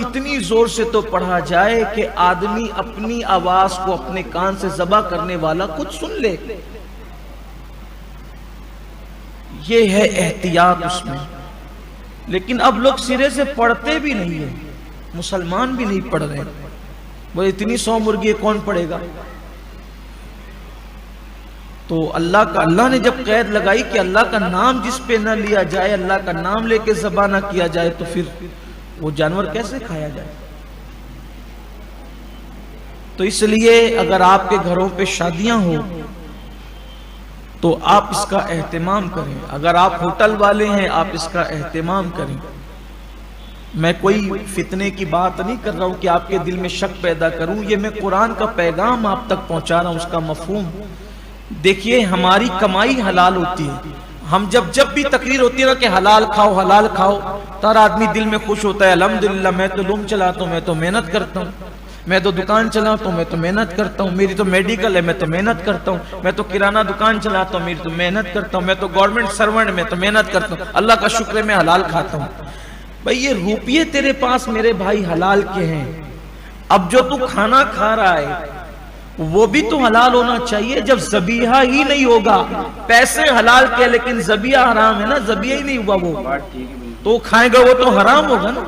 اتنی زور سے تو پڑھا جائے کہ آدمی اپنی آواز کو اپنے کان سے ذبح کرنے والا خود سن لے. یہ ہے احتیاط اس میں. لیکن اب لوگ سرے سے پڑھتے بھی نہیں ہیں, مسلمان بھی نہیں پڑھ رہے. وہ اتنی 100 مرغی کون پڑھے گا؟ تو اللہ نے جب قید لگائی کہ اللہ کا نام جس پہ نہ لیا جائے, اللہ کا نام لے کے ذبح نہ کیا جائے, تو پھر وہ جانور کیسے کھایا جائے؟ تو اس لیے اگر آپ کے گھروں پہ شادیاں ہوں تو آپ اس کا اہتمام کریں. اگر آپ ہوٹل والے ہیں آپ اس کا اہتمام کریں. میں کوئی فتنے کی بات نہیں کر رہا ہوں کہ آپ کے دل میں شک پیدا کروں, یہ میں قرآن کا پیغام آپ تک پہنچا رہا ہوں, اس کا مفہوم. دیکھیے ہماری کمائی حلال ہوتی ہے. ہم جب بھی تقریر ہوتی ہے نا کہ حلال کھاؤ حلال کھاؤ, تو ہر آدمی دل میں خوش ہوتا ہے, الحمدللہ میں تو لوم چلاتا ہوں, میں تو محنت کرتا ہوں, میں تو دکان چلاتا ہوں, میں تو محنت کرتا ہوں, میری تو میڈیکل ہے, میں تو محنت کرتا ہوں, میں تو کرانہ دکان چلاتا ہوں, میری تو محنت کرتا ہوں, میں تو گورنمنٹ سرونٹ, میں تو محنت کرتا ہوں, اللہ کا شکر ہے میں حلال کھاتا ہوں. بھئی یہ روپیے تیرے پاس میرے بھائی حلال کے ہیں. اب جو تو کھانا کھا رہا ہے وہ بھی تو حلال ہونا چاہیے. جب ذبیحہ ہی نہیں ہوگا, پیسے حلال کے لیکن ذبیحہ حرام ہے نا, ذبیحہ ہی نہیں ہوا وہ, تو کھائے گا وہ تو حرام ہوگا نا.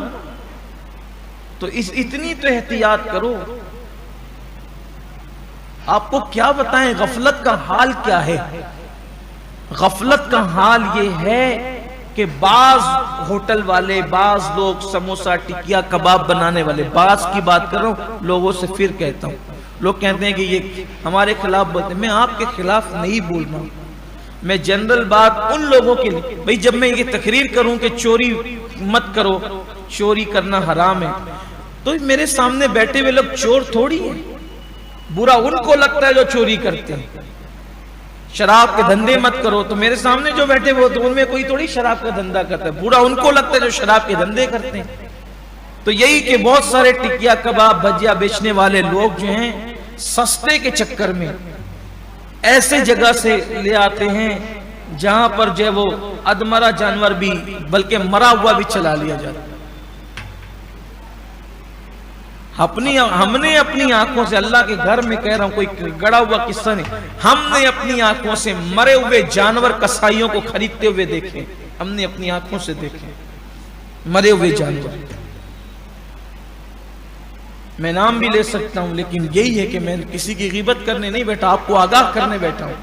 تو اتنی تو احتیاط کرو. آپ کو کیا بتائیں غفلت کا حال کیا ہے؟ غفلت کا حال یہ ہے کہ بعض ہوٹل والے, بعض لوگ سموسہ ٹکیا کباب بنانے والے, بعض کی بات کر رہا ہوں, لوگوں سے پھر کہتا ہوں, لوگ کہتے ہیں کہ یہ ہمارے خلاف بولتے ہیں. میں آپ کے خلاف نہیں بول رہا ہوں, میں جنرل بات ان لوگوں کے لیے. بھئی جب میں یہ تقریر کروں کہ چوری مت کرو, چوری کرنا حرام ہے, تو میرے سامنے بیٹھے ہوئے لوگ چور تھوڑی ہیں. برا ان کو لگتا ہے جو چوری کرتے ہیں. شراب کے دھندے مت کرو, تو میرے سامنے جو بیٹھے ہوئے تو ان میں کوئی تھوڑی شراب کا دھندا کرتا ہے. برا ان کو لگتا ہے جو شراب کے دھندے کرتے ہیں. تو یہی کہ بہت سارے ٹکیا کباب بھجیا بیچنے والے لوگ جو ہیں سستے کے چکر میں ایسے جگہ سے لے آتے ہیں جہاں پر جو وہ ادمرا جانور بھی بلکہ مرا ہوا بھی چلا لیا جاتا ہے. ہم نے اپنی آنکھوں سے, اللہ کے گھر میں کہہ رہا ہوں, کوئی گڑا ہوا قصہ نہیں, ہم نے اپنی آنکھوں سے مرے ہوئے جانور کسائیوں کو خریدتے ہوئے دیکھے. ہم نے اپنی آنکھوں سے دیکھے مرے ہوئے جانور. میں نام بھی لے سکتا ہوں, لیکن یہی ہے کہ میں کسی کی غیبت کرنے نہیں بیٹھا, آپ کو آگاہ کرنے بیٹھا ہوں.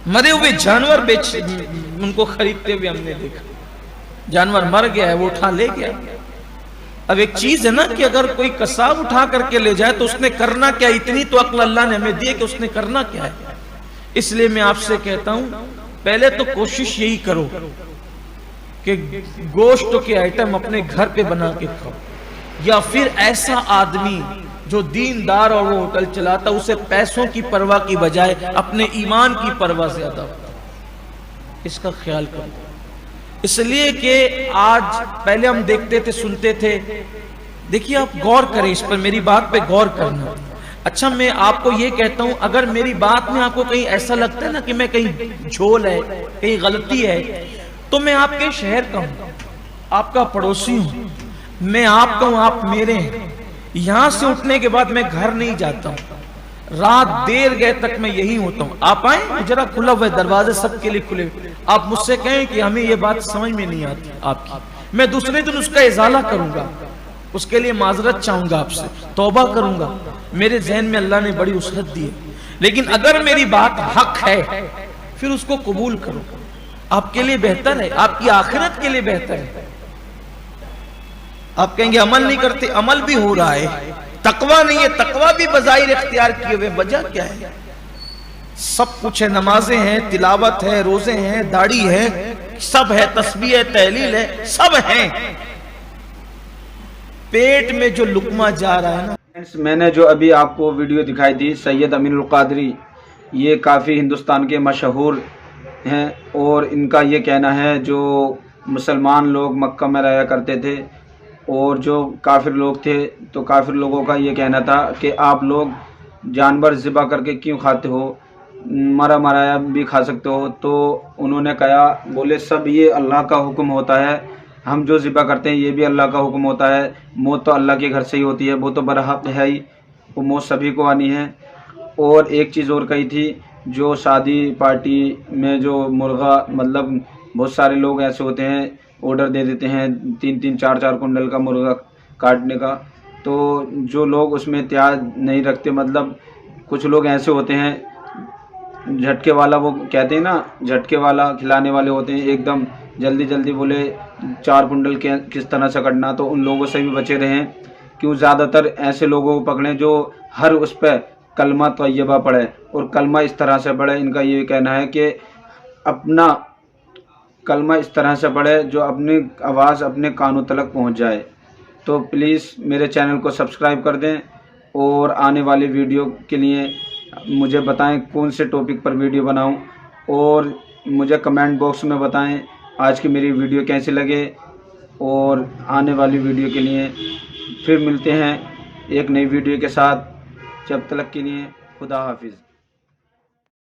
مرے ہوئے جانور ان کو خریدتے ہوئے ہم نے دیکھا. جانور مر گیا ہے, وہ اٹھا لے گیا. اب ایک چیز ہے نا کہ اگر کوئی قصاب اٹھا کر کے لے جائے تو اس نے کرنا کیا, اتنی تو عقل اللہ نے ہمیں دی ہے کہ اس نے کرنا کیا ہے. اس لیے میں آپ سے کہتا ہوں پہلے تو کوشش یہی کرو کہ گوشت کے آئٹم اپنے گھر پہ بنا کے کھاؤ, یا پھر ایسا آدمی جو دیندار اور وہ ہوٹل چلاتا اسے پیسوں کی پرواہ کی بجائے اپنے ایمان کی پرواہ زیادہ ہوتا. اس کا خیال کرو. اس لیے کہ آج پہلے ہم دیکھتے تھے, سنتے تھے. دیکھیے آپ غور کریں اس پر, میری بات پہ غور کرنا. اچھا میں آپ کو یہ کہتا ہوں, اگر میری بات میں آپ کو کہیں ایسا لگتا ہے نا کہ میں کہیں جھول ہے, کہیں غلطی ہے, تو میں آپ کے شہر کا ہوں, آپ کا پڑوسی ہوں, میں آپ کا ہوں, آپ میرے ہیں. یہاں سے اٹھنے کے بعد میں گھر نہیں جاتا ہوں, رات دیر گئے تک میں یہی ہوتا ہوں. آپ آئیں, ذرا کھلا ہوا ہے, دروازے سب کے لیے کھلے. آپ مجھ سے کہیں کہ ہمیں یہ بات سمجھ میں نہیں آتی آپ کی, میں دوسرے دن اس کا ازالہ کروں گا, اس کے لیے معذرت چاہوں گا آپ سے, توبہ کروں گا. میرے ذہن میں اللہ نے بڑی وسعت دی ہے. لیکن اگر میری بات حق ہے پھر اس کو قبول کرو, آپ کے لیے بہتر ہے, آپ کی آخرت کے لیے بہتر ہے. آپ کہیں گے عمل نہیں کرتے, عمل بھی ہو رہا ہے, تقوی نہیں ہے, تقوی بھی بظاہر اختیار کیے ہوئے. وجہ کیا ہے؟ سب کچھ ہے, نمازیں ہیں, تلاوت ہے, روزے ہیں, داڑھی ہے, سب ہے, تسبیح ہے, تہلیل ہے, سب ہیں. پیٹ میں جو لقمہ جا رہا ہے نا. میں نے جو ابھی آپ کو ویڈیو دکھائی دی, سید امین القادری, یہ کافی ہندوستان کے مشہور ہیں, اور ان کا یہ کہنا ہے جو مسلمان لوگ مکہ میں رہا کرتے تھے اور جو کافر لوگ تھے, تو کافر لوگوں کا یہ کہنا تھا کہ آپ لوگ جانور ذبح کر کے کیوں کھاتے ہو, مرا مرایا بھی کھا سکتے ہو. تو انہوں نے کہا, بولے سب یہ اللہ کا حکم ہوتا ہے, ہم جو ذبح کرتے ہیں یہ بھی اللہ کا حکم ہوتا ہے. موت تو اللہ کے گھر سے ہی ہوتی ہے, وہ تو برحق ہے ہی, وہ موت سبھی کو آنی ہے. اور ایک چیز اور کہی تھی, جو شادی پارٹی میں جو مرغا, مطلب بہت سارے لوگ ایسے ہوتے ہیں آرڈر دے دیتے ہیں 3-3 4-4 کنڈل کا مرغا کاٹنے کا, تو جو لوگ اس میں احتیاط نہیں رکھتے, مطلب کچھ لوگ ایسے ہوتے ہیں جھٹکے والا, وہ کہتے ہیں نا جھٹکے والا کھلانے والے ہوتے ہیں, ایک دم جلدی جلدی بولے 4 کنڈل کس طرح سے کٹنا. تو ان لوگوں سے بھی بچے رہیں, کیوں زیادہ تر ایسے لوگوں کو پکڑیں جو ہر اس پہ کلمہ طیبہ پڑھے, اور کلمہ اس طرح سے پڑھے. ان کا یہ کہنا ہے کہ اپنا کلمہ اس طرح سے پڑھے جو اپنی آواز اپنے کانوں تلک پہنچ جائے. تو پلیز میرے چینل کو سبسکرائب کر دیں, اور آنے والی ویڈیو کے لیے مجھے بتائیں کون سے ٹاپک پر ویڈیو بناؤں, اور مجھے کمنٹ باکس میں بتائیں آج کی میری ویڈیو کیسی لگے. اور آنے والی ویڈیو کے لیے پھر ملتے ہیں ایک نئی ویڈیو کے ساتھ. جب تک کے لیے خدا حافظ.